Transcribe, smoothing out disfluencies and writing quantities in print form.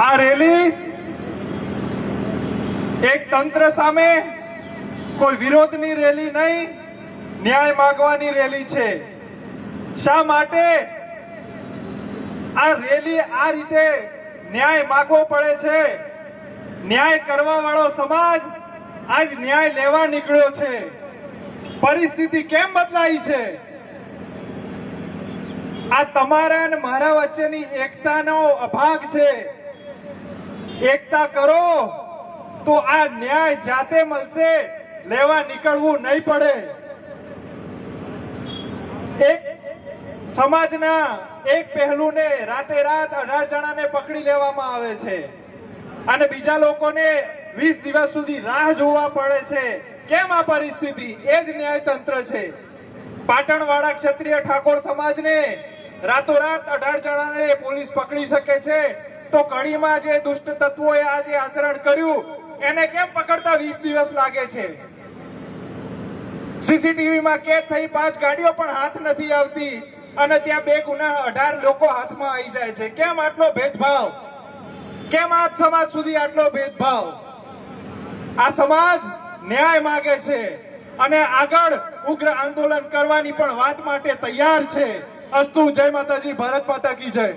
આ રેલી એક તંત્ર સામે કોઈ વિરોધની રેલી નહીં, ન્યાય માંગવાની રેલી છે. શા માટે આ રેલી આ રીતે ન્યાય માંગવો પડે છે? ન્યાય કરવા વાળો સમાજ આજ ન્યાય લેવા નીકળ્યો છે. પરિસ્થિતિ કેમ બદલાઈ છે? આ તમારા અને મારા વચ્ચેની એકતાનો અભાગ છે. એકતા કરો તો આ ન્યાય જાતે મળશે, લેવા નીકળવું નહીં પડે. એક સમાજના એક પહેલુને રાતે રાત 18 જણાને પકડી લેવામાં આવે છે અને બીજા લોકોને 20 દિવસ સુધી રાહ જોવા પડે છે. કેમ આ પરિસ્થિતિ? એ જ ન્યાયતંત્ર છે. પાટણવાળા ક્ષત્રિય ઠાકોર સમાજને રાતોરાત 18 જણાને પોલીસ પકડી શકે છે, તો કડીમાં જે દુષ્ટ તત્વોએ આ જે આચરણ કર્યું એને કેમ પકડતા 20 દિવસ લાગે છે? સીસીટીવીમાં કેદ થઈ 5 ગાડીઓ પણ હાથ નથી આવતી અને ત્યાં 2 ગુના 18 લોકો હાથમાં આવી જાય છે. કેમ આટલો ભેદભાવ? કેમ આ સમાજ સુધી આટલો ભેદભાવ? આ સમાજ ન્યાય માંગે છે અને આગળ ઉગ્ર આંદોલન કરવાની પણ વાત માટે તૈયાર છે. અસ્તુ. જય માતાજી. ભારત માતા કી જય.